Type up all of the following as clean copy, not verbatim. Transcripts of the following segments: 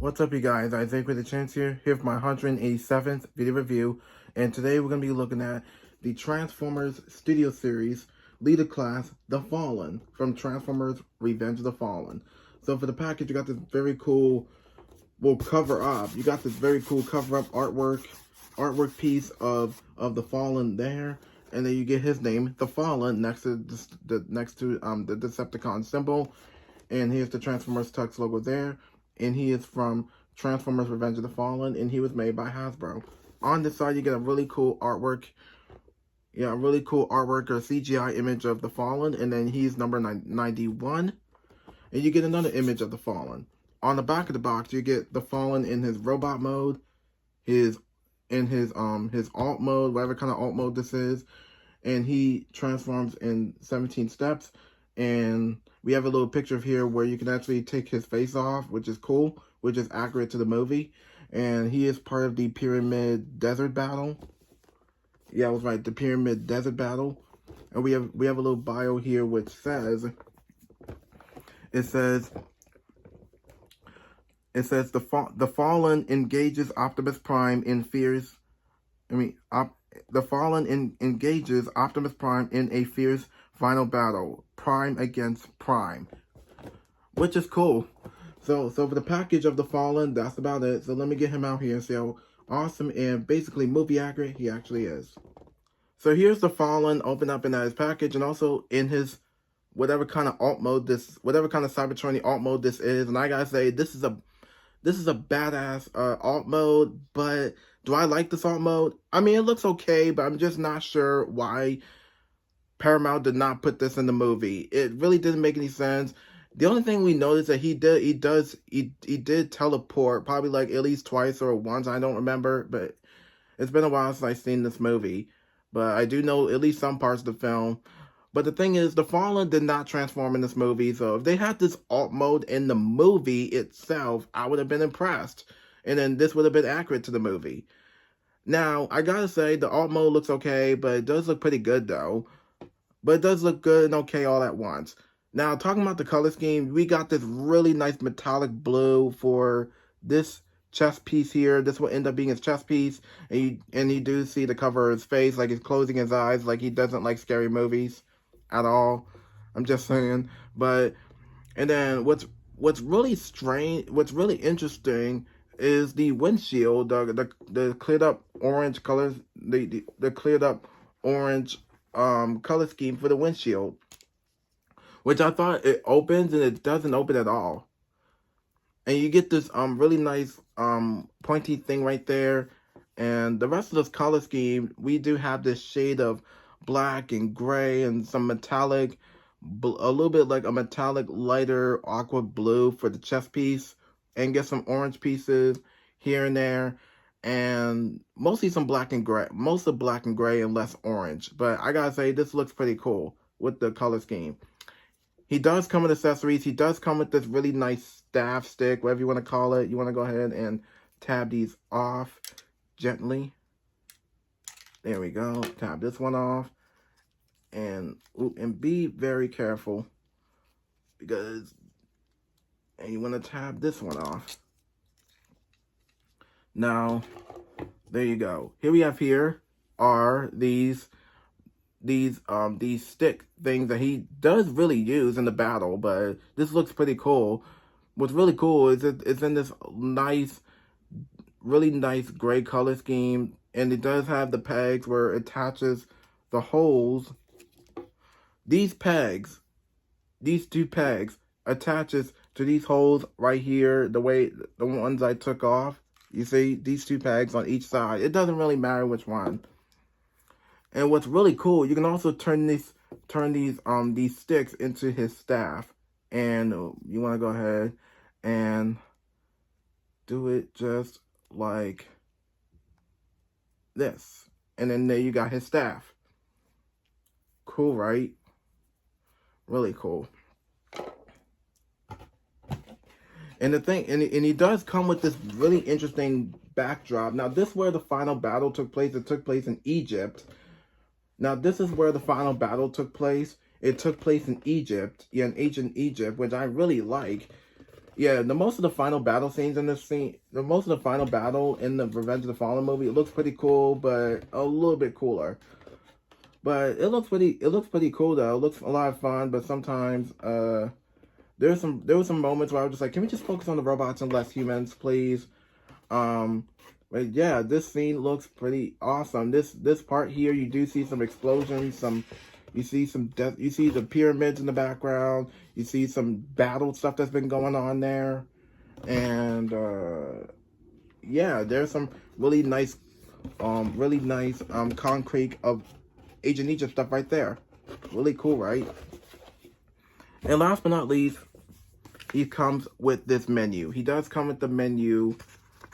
What's up, you guys? Isaac with a Chance here for my 187th video review, and today we're going to be looking at the Transformers Studio Series Leader Class The Fallen from Transformers Revenge of the Fallen. So for the package, you got this very cool, cover up. You got this very cool cover up artwork piece of the Fallen there, and then you get his name, The Fallen, next to the Decepticon symbol, and here's the Transformers Tux logo there. And he is from Transformers Revenge of the Fallen, and he was made by Hasbro. On this side, you get a really cool artwork. Yeah, a really cool artwork or CGI image of the Fallen, and then he's number 91. And you get another image of the Fallen. On the back of the box, you get the Fallen in his robot mode, his alt mode, whatever kind of alt mode this is, and he transforms in 17 steps. And we have a little picture of here where you can actually take his face off, which is cool, which is accurate to the movie. And he is part of the Pyramid Desert Battle. Yeah, I was right, the Pyramid Desert Battle. And we have a little bio here which says, the Fallen engages Optimus Prime in engages Optimus Prime in a fierce final battle, Prime against Prime, which is cool. So for the package of the Fallen, that's about it. So let me get him out here and see how awesome and basically movie accurate he actually is. So here's the Fallen open up in his package, and also in his whatever kind of alt mode whatever kind of Cybertronic alt mode this is. And I gotta say, this is a badass alt mode, but do I like this alt mode? I mean, it looks okay, but I'm just not sure why Paramount did not put this in the movie. It really didn't make any sense. The only thing we noticed that he did teleport, probably like at least twice or once, I don't remember, but it's been a while since I've seen this movie. But I do know at least some parts of the film. But the thing is, the Fallen did not transform in this movie, so if they had this alt mode in the movie itself, I would have been impressed. And then this would have been accurate to the movie. Now, I gotta say, the alt mode looks okay, but it does look pretty good though. But it does look good and okay all at once. Now, talking about the color scheme, we got this really nice metallic blue for this chest piece here. This will end up being his chest piece. And you do see the cover of his face, like he's closing his eyes, like he doesn't like scary movies at all. I'm just saying. And then what's really strange, what's really interesting is the windshield, the cleared up orange colors, the cleared up orange color scheme for the windshield, which I thought it opens, and it doesn't open at all. And you get this really nice pointy thing right there. And the rest of this color scheme, we do have this shade of black and gray and some metallic, a little bit like a metallic lighter aqua blue for the chest piece, and get some orange pieces here and there, and mostly some black and gray, most of black and gray and less orange. But I gotta say, this looks pretty cool with the color scheme. He does come with accessories. He does come with this really nice staff stick, whatever you want to call it. You want to go ahead and tab these off gently. There we go. Tab this one off. And be very careful, because you want to tab this one off. Now, there you go. Here are these stick things that he does really use in the battle, but this looks pretty cool. What's really cool is it's in this really nice gray color scheme, and it does have the pegs where it attaches the holes. These two pegs attaches to these holes right here, the ones I took off. You see these two pegs on each side. It doesn't really matter which one. And what's really cool, you can also turn these sticks into his staff. And you want to go ahead and do it just like this. And then there you got his staff. Cool, right? Really cool. And the thing, and he does come with this really interesting backdrop. Now, this is where the final battle took place. It took place in Egypt. Now, this is where the final battle took place. It took place in Egypt, in ancient Egypt, which I really like. Yeah, the most of the final battle scenes in this scene, the most of the final battle in the Revenge of the Fallen movie, it looks pretty cool, but a little bit cooler. But it looks pretty cool though. It looks a lot of fun, but sometimes there were some moments where I was just like, can we just focus on the robots and less humans, please? But yeah, this scene looks pretty awesome. This part here, you do see some explosions, you see some death, you see the pyramids in the background, you see some battle stuff that's been going on there, and yeah, there's some really nice concrete of Agent Egypt stuff right there. Really cool, right? And last but not least, he comes with this menu. He does come with the menu,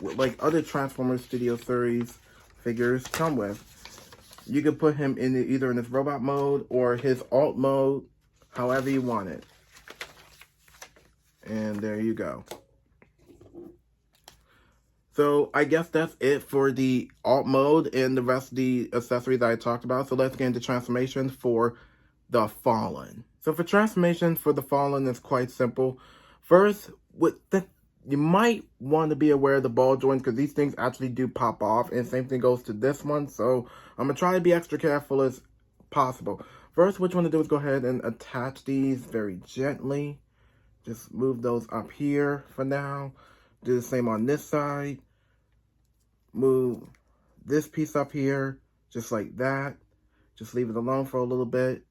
like other Transformers Studio Series figures come with. You can put him in either in his robot mode or his alt mode, however you want it. And there you go. So I guess that's it for the alt mode and the rest of the accessories that I talked about. So let's get into transformations for the Fallen. So for transformations for the Fallen, it's quite simple. First, you might want to be aware of the ball joints because these things actually do pop off, and same thing goes to this one. So I'm gonna try to be extra careful as possible. First, what you want to do is go ahead and attach these very gently. Just move those up here for now. Do the same on this side. Move this piece up here, just like that. Just leave it alone for a little bit.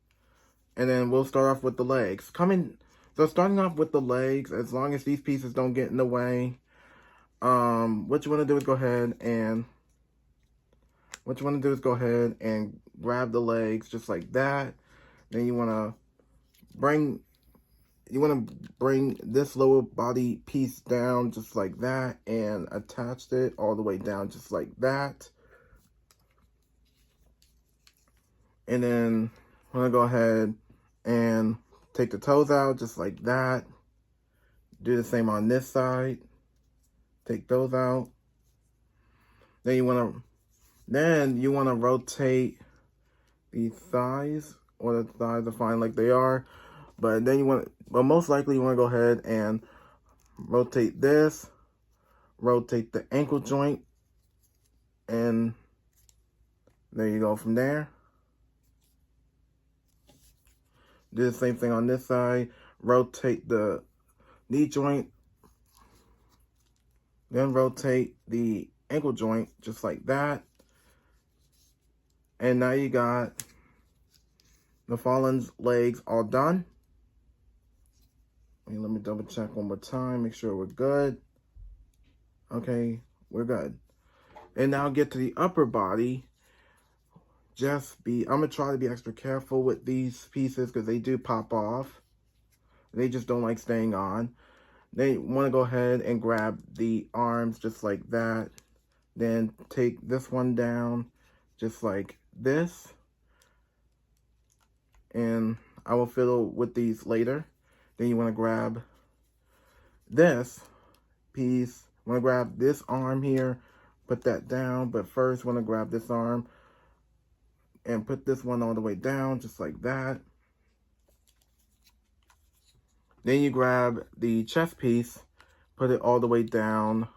And then we'll start off with the legs. So starting off with the legs, as long as these pieces don't get in the way, what you want to do is go ahead and grab the legs just like that. Then you want to bring this lower body piece down just like that and attach it all the way down just like that. And then I'm going to go ahead and take the toes out just like that. Do the same on this side. Take those out. Then you want to rotate the thighs, or the thighs are fine like they are. But then most likely you want to go ahead and rotate this, rotate the ankle joint, and there you go from there. Do the same thing on this side, rotate the knee joint, then rotate the ankle joint just like that. And now you got the Fallen's legs all done. Let me double check one more time, make sure we're good. Okay, we're good. And now get to the upper body. I'm gonna try to be extra careful with these pieces because they do pop off. They just don't like staying on. Then you want to go ahead and grab the arms just like that. Then take this one down just like this. And I will fiddle with these later. Then you want to grab this piece. Want to grab this arm here, put that down. But first, want to grab this arm and put this one all the way down, just like that. Then you grab the chest piece, put it all the way down,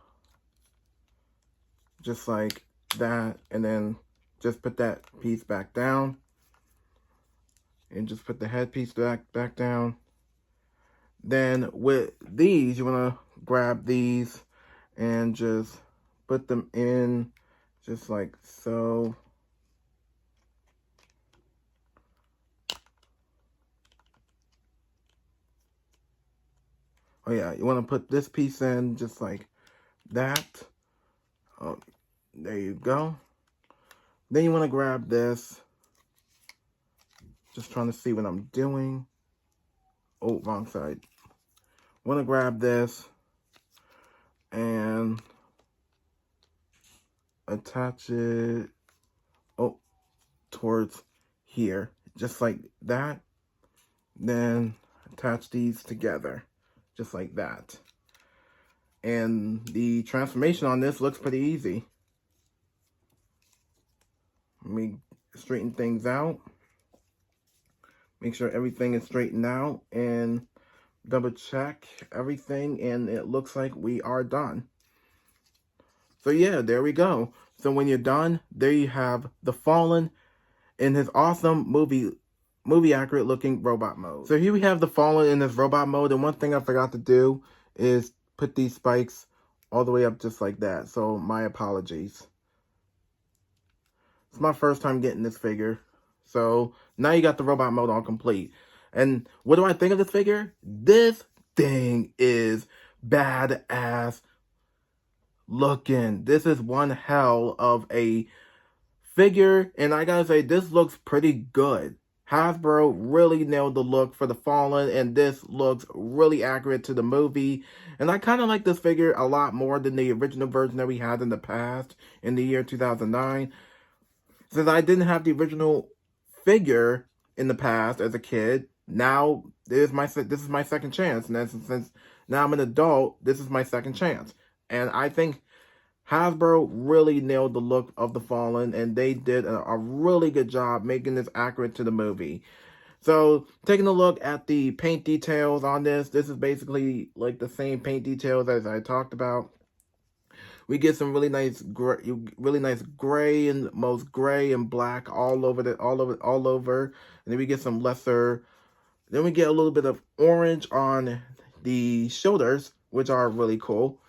just like that. And then just put that piece back down. And just put the head piece back down. Then with these, you want to grab these and just put them in just like so. Oh yeah, you want to put this piece in just like that. Oh, there you go. Then you want to grab this. Just trying to see what I'm doing. Oh, wrong side. Want to grab this and attach it towards here, just like that. Then attach these together, just like that. And the transformation on this looks pretty easy. Let me straighten things out. Make sure everything is straightened out. And double check everything, and it looks like we are done. So yeah, there we go. So when you're done, there you have the Fallen in his awesome movie accurate looking robot mode. So here we have the Fallen in his robot mode, and one thing I forgot to do is put these spikes all the way up just like that. So my apologies. It's my first time getting this figure. So now you got the robot mode all complete. And what do I think of this figure? This thing is badass looking. This is one hell of a figure, and I gotta say, this looks pretty good. Hasbro really nailed the look for the Fallen, and this looks really accurate to the movie. And I kind of like this figure a lot more than the original version that we had in the past, in the year 2009. Since I didn't have the original figure in the past as a kid, now this is my second chance. And since now I'm an adult, this is my second chance. And I think Hasbro really nailed the look of the Fallen, and they did a really good job making this accurate to the movie. So, taking a look at the paint details on this is basically like the same paint details as I talked about. We get some really nice gray and most gray and black all over. And then we get some lesser. Then we get a little bit of orange on the shoulders, which are really cool.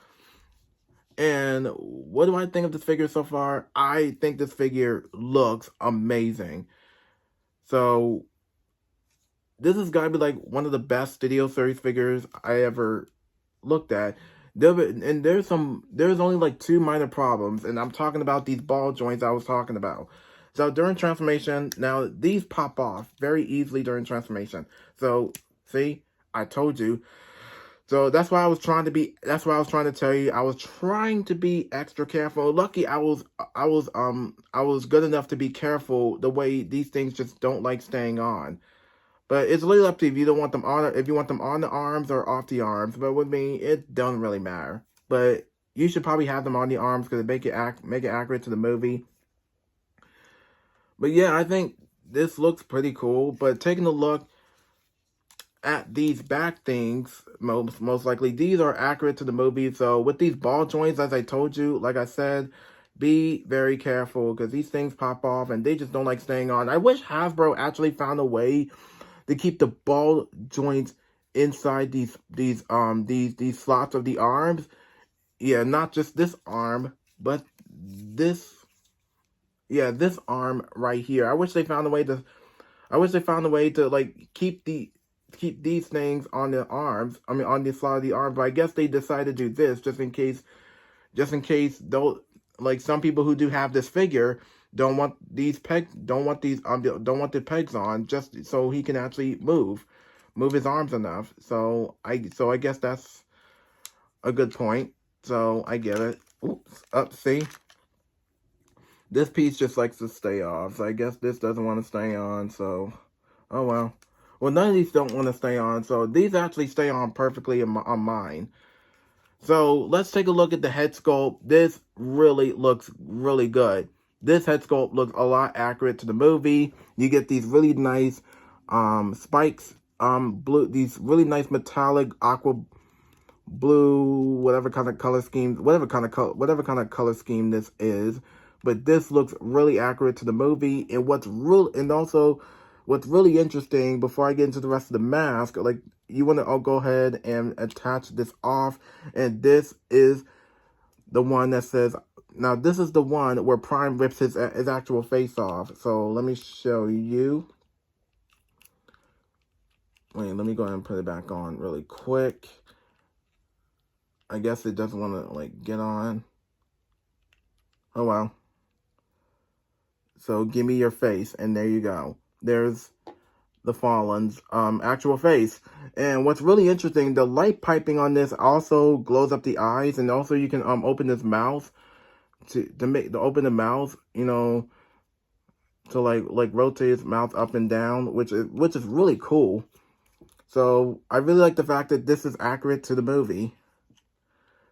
And what do I think of this figure so far? I think this figure looks amazing. So this has got to be like one of the best Studio Series figures I ever looked at. And there's only like 2 minor problems, and I'm talking about these ball joints I was talking about. So during transformation, now these pop off very easily during transformation. So see, I told you. So that's why I was trying to tell you. I was trying to be extra careful. Lucky I was good enough to be careful the way these things just don't like staying on. But it's really up to you if you don't want them on, if you want them on the arms or off the arms. But with me, it doesn't really matter. But you should probably have them on the arms because it make it accurate to the movie. But yeah, I think this looks pretty cool. But taking a look at these back things, most likely these are accurate to the movie. So with these ball joints, as I told you, like I said, be very careful because these things pop off and they just don't like staying on. I wish Hasbro actually found a way to keep the ball joints inside these slots of the arms. Yeah, not just this arm, but this arm right here. I wish they found a way to like keep these things on the arms. I mean, on the slot of the arms. But I guess they decided to do this just in case though, like some people who do have this figure don't want the pegs on, just so he can actually move his arms enough. So I guess that's a good point. So I get it. Oops, up, see? This piece just likes to stay off. So I guess this doesn't want to stay on, so oh well. Well, none of these don't want to stay on, so these actually stay on perfectly on mine. So let's take a look at the head sculpt. This really looks really good. This head sculpt looks a lot accurate to the movie. You get these really nice spikes, these really nice metallic aqua blue, whatever kind of color scheme this is. But this looks really accurate to the movie. And what's really interesting, before I get into the rest of the mask, like, you want to go ahead and attach this off. And this is the one that says, now this is the one where Prime rips his actual face off. So let me show you. Wait, let me go ahead and put it back on really quick. I guess it doesn't want to like get on. Oh well. So give me your face, and there you go. There's the Fallen's actual face. And what's really interesting, the light piping on this also glows up the eyes, and also you can open his mouth to open the mouth, you know, to like rotate his mouth up and down, which is really cool. So I really like the fact that this is accurate to the movie.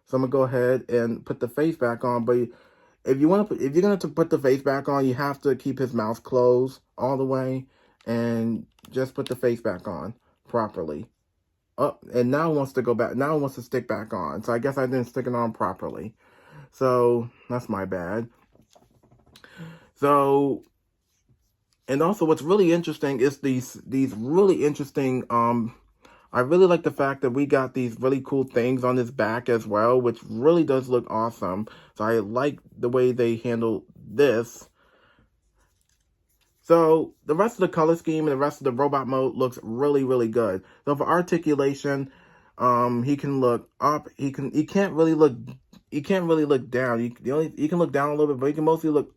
So I'm gonna go ahead and put the face back on, but if you're gonna put the face back on, you have to keep his mouth closed all the way and just put the face back on properly. up, and now it wants to go back. Now it wants to stick back on. So I guess I didn't stick it on properly. So that's my bad. So, and also what's really interesting is these really interesting, I really like the fact that we got these really cool things on his back as well, which really does look awesome. So I like the way they handle this. So the rest of the color scheme and the rest of the robot mode looks really, really good. So for articulation, he can look up. He can't really look down. He can look down a little bit, but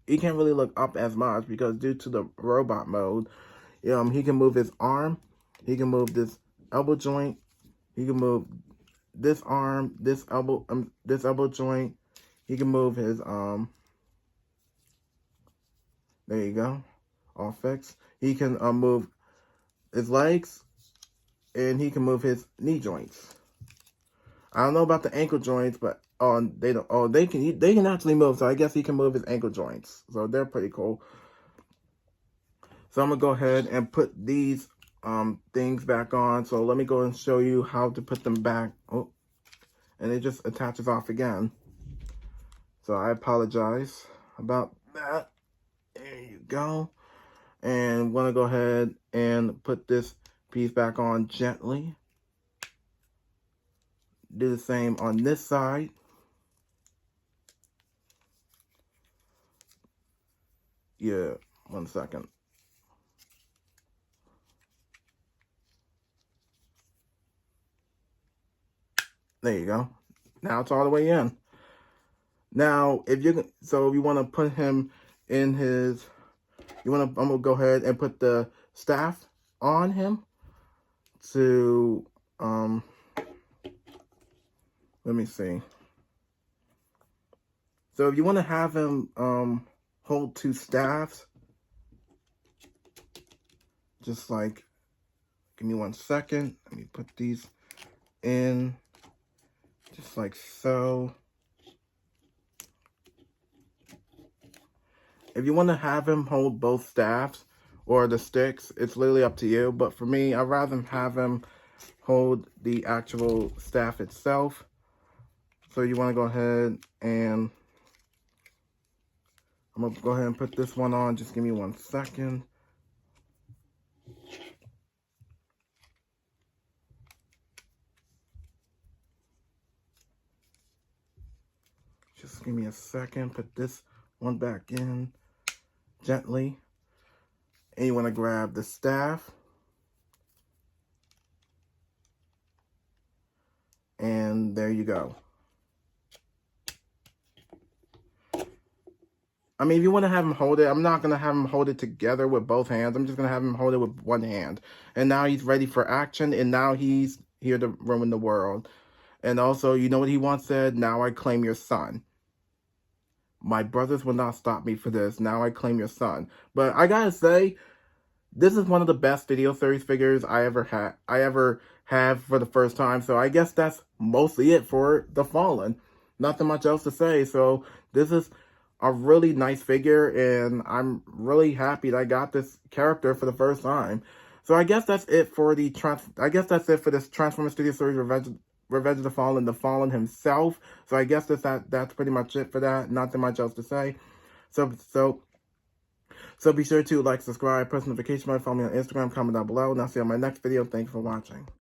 he can't really look up as much because due to the robot mode, he can move his arm. He can move this elbow joint. He can move this arm, this elbow joint. He can move his there you go. All fixed. He can move his legs, and he can move his knee joints. I don't know about the ankle joints, but they can actually move. So I guess he can move his ankle joints. So they're pretty cool. So I'm gonna go ahead and put these things back on. So let me go and show you how to put them back. Oh, and it just attaches off again. So I apologize about that. There you go. And want to go ahead and put this piece back on gently. Do the same on this side. Yeah, 1 second. There you go. Now it's all the way in. Now, if you want to put him in his, I'm gonna go ahead and put the staff on him to, let me see. So if you want to have him hold 2 staffs, just like, give me 1 second. Let me put these in, just like so. If you want to have him hold both staffs or the sticks, it's literally up to you. But for me, I'd rather have him hold the actual staff itself. So you want to go ahead and I'm going to go ahead and put this one on. Just give me 1 second. Just give me a second. Put this one back in gently. And you want to grab the staff. And there you go. I mean, if you want to have him hold it, I'm not going to have him hold it together with both hands. I'm just going to have him hold it with 1 hand. And now he's ready for action. And now he's here to ruin the world. And also, you know what he once said? Now I claim your son. My brothers will not stop me for this. Now I claim your son. But I gotta say, this is one of the best video series figures I ever have for the first time. So I guess that's mostly it for The Fallen. Nothing much else to say. So this is a really nice figure, and I'm really happy that I got this character for the first time. So I guess that's it for this Transformers Studio Series Revenge of the Fallen himself. So I guess that's pretty much it for that. Nothing much else to say. So be sure to like, subscribe, press notification bell, follow me on Instagram, comment down below, and I'll see you on my next video. Thanks for watching.